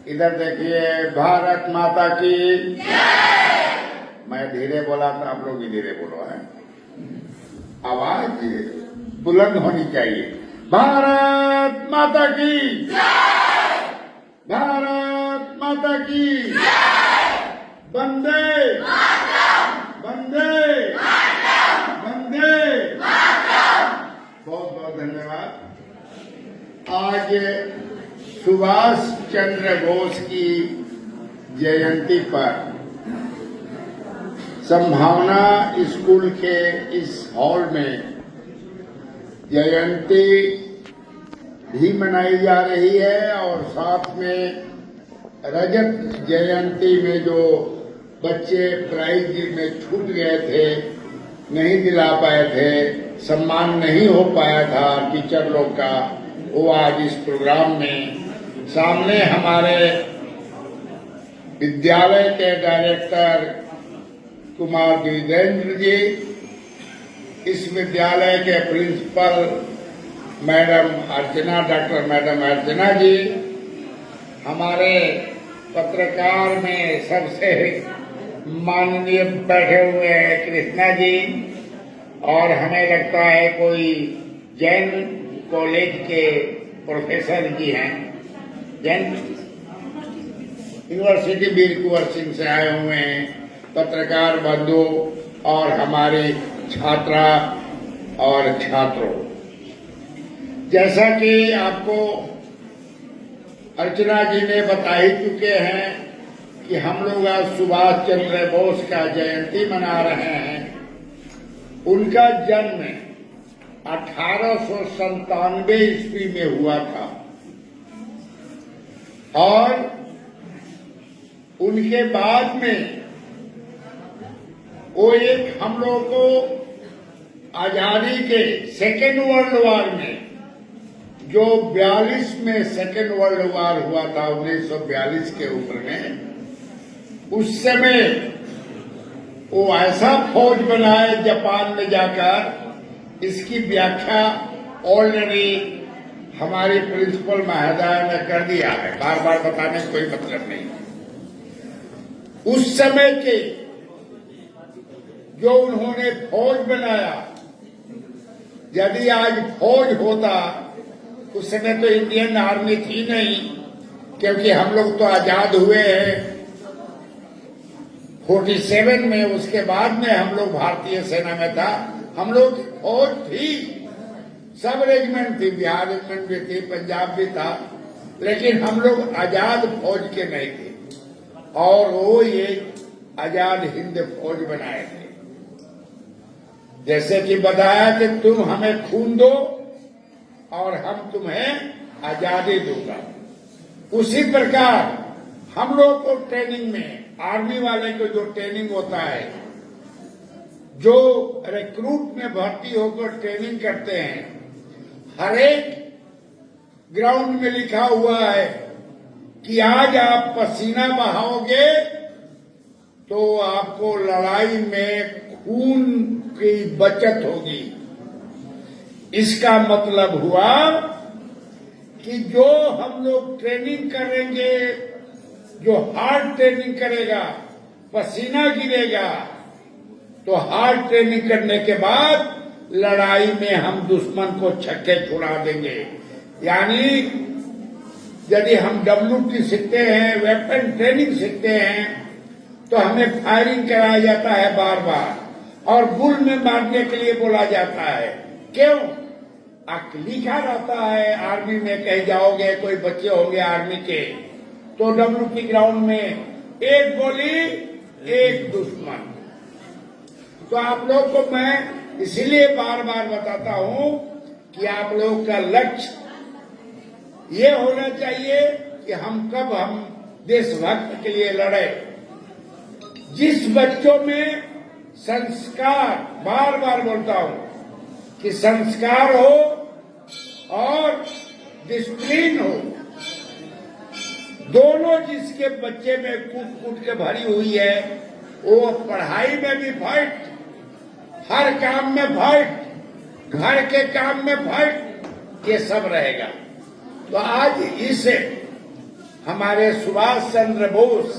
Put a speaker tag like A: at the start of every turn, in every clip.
A: इधर देखिए, भारत माता की मैं धीरे बोला तो आप लोग भी धीरे बोलो है। आवाज बुलंद होनी चाहिए। भारत माता की, भारत माता की, वंदे वंदे वंदे। बहुत बहुत धन्यवाद। आज सुभाष चंद्र बोस की जयंती पर संभावना स्कूल के इस हॉल में जयंती भी मनाई जा रही है और साथ में रजत जयंती में जो बच्चे प्राइज में छूट गए थे, नहीं दिला पाए थे, सम्मान नहीं हो पाया था टीचर लोग का, वो आज इस प्रोग्राम में सामने हमारे विद्यालय के डायरेक्टर कुमार द्विजेंद्र जी, इस विद्यालय के प्रिंसिपल मैडम अर्चना, डॉक्टर मैडम अर्चना जी, हमारे पत्रकार में सबसे माननीय बैठे हुए हैं कृष्णा जी, और हमें लगता है कोई जैन कॉलेज के प्रोफेसर जी हैं, जैन यूनिवर्सिटी वीर कुंवर सिंह से आए हुए हैं, पत्रकार बंधु और हमारे छात्रा और छात्रों। जैसा कि आपको अर्चना जी ने बता ही चुके हैं कि हम लोग आज सुभाष चंद्र बोस का जयंती मना रहे हैं। उनका जन्म 1897 ईस्वी में हुआ था और उनके बाद में वो एक हम लोग को आजादी के सेकेंड वर्ल्ड वॉर में, जो 42 में सेकेंड वर्ल्ड वॉर हुआ था 1942 के ऊपर में, उस समय वो ऐसा फौज बनाए जापान में जाकर, इसकी व्याख्या ऑलरेडी हमारी प्रिंसिपल महोदया ने कर दिया है, बार बार बताने का कोई मतलब नहीं। उस समय के जो उन्होंने फौज बनाया, यदि आज फौज होता, उस समय तो इंडियन आर्मी थी नहीं, क्योंकि हम लोग तो आजाद हुए हैं 47 में, उसके बाद में हम लोग भारतीय सेना में था। हम लोग फौज थी, सब रेजिमेंट थी, बिहार रेजिमेंट भी थी, पंजाब भी था, लेकिन हम लोग आजाद फौज के नहीं थे, और वो ये आजाद हिंद फौज बनाए थे। जैसे कि बताया कि तुम हमें खून दो और हम तुम्हें आजादी दूंगा, उसी प्रकार हम लोग को ट्रेनिंग में, आर्मी वाले को जो ट्रेनिंग होता है, जो रिक्रूट में भर्ती होकर ट्रेनिंग करते हैं, हर एक ग्राउंड में लिखा हुआ है कि आज आप पसीना बहाओगे तो आपको लड़ाई में खून की बचत होगी। इसका मतलब हुआ कि जो हम लोग ट्रेनिंग करेंगे, जो हार्ड ट्रेनिंग करेगा, पसीना गिरेगा, तो हार्ड ट्रेनिंग करने के बाद लड़ाई में हम दुश्मन को छक्के छुड़ा देंगे। यानी यदि हम WT सीखते हैं, वेपन ट्रेनिंग सीखते हैं, तो हमें फायरिंग कराया जाता है बार बार, और बुल में मारने के लिए बोला जाता है। क्यों? लिखा रहता है आर्मी में, कहीं जाओगे, कोई बच्चे होंगे आर्मी के, तो WT ग्राउंड में एक गोली एक दुश्मन। तो आप लोग को मैं इसीलिए बार बार बताता हूं कि आप लोगों का लक्ष्य ये होना चाहिए कि हम देशभक्त के लिए लड़े। जिस बच्चों में संस्कार, बार बार बोलता हूं कि संस्कार हो और डिसिप्लिन हो, दोनों जिसके बच्चे में कूट कूट के भरी हुई है, वो पढ़ाई में भी फाइट, हर काम में फाइट, घर के काम में फाइट, ये सब रहेगा। तो आज इस हमारे सुभाष चंद्र बोस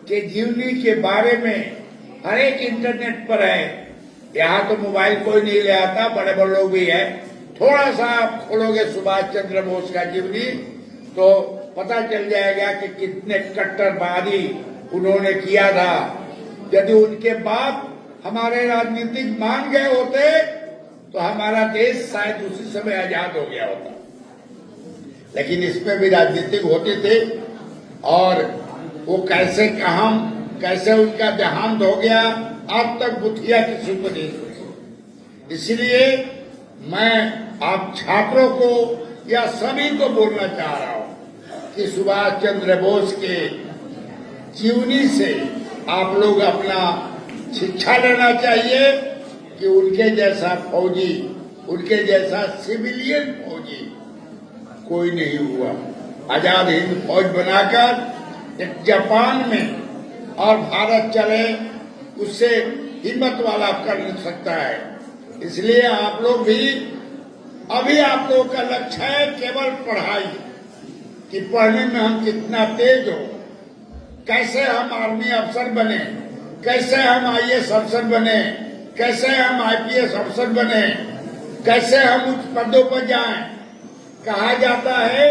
A: के जीवनी के बारे में हर एक इंटरनेट पर है। यहाँ तो मोबाइल कोई नहीं ले आता, बड़े बड़े लोग भी है। थोड़ा सा आप खोलोगे सुभाष चंद्र बोस का जीवनी तो पता चल जाएगा कि कितने कट्टरवादी उन्होंने किया था। यदि उनके बाप हमारे राजनीतिक मान गए होते तो हमारा देश शायद उसी समय आजाद हो गया होता, लेकिन इसमें भी राजनीतिक होते थे। और वो कैसे उनका देहांत हो गया, आज तक बुथिया किसी को नहीं हुई। इसलिए मैं आप छात्रों को या सभी को बोलना चाह रहा हूं कि सुभाष चंद्र बोस के जीवनी से आप लोग अपना शिक्षा लेना चाहिए कि उनके जैसा फौजी, उनके जैसा सिविलियन फौजी कोई नहीं हुआ। आजाद हिंद फौज बनाकर एक जापान में और भारत चले, उससे हिम्मत वाला कर सकता है। इसलिए आप लोग भी, अभी आप लोगों का लक्ष्य है केवल पढ़ाई, कि पढ़ने में हम कितना तेज हो, कैसे हम आर्मी अफसर बने, कैसे हम आईएएस अफसर बने, कैसे हम आईपीएस अफसर बने, कैसे हम उच्च पदों पर जाएं। कहा जाता है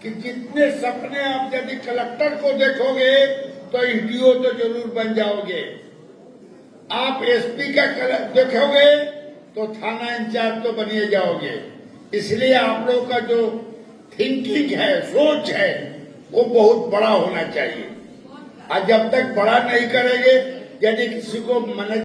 A: कि जितने सपने आप यदि कलेक्टर को देखोगे तो ईडीओ तो जरूर बन जाओगे, आप एसपी का देखोगे तो थाना इंचार्ज तो बनिए जाओगे। इसलिए आप लोगों का जो थिंकिंग है, सोच है, वो बहुत बड़ा होना चाहिए। और जब तक बड़ा नहीं करेंगे, यदि किसी को मैनेज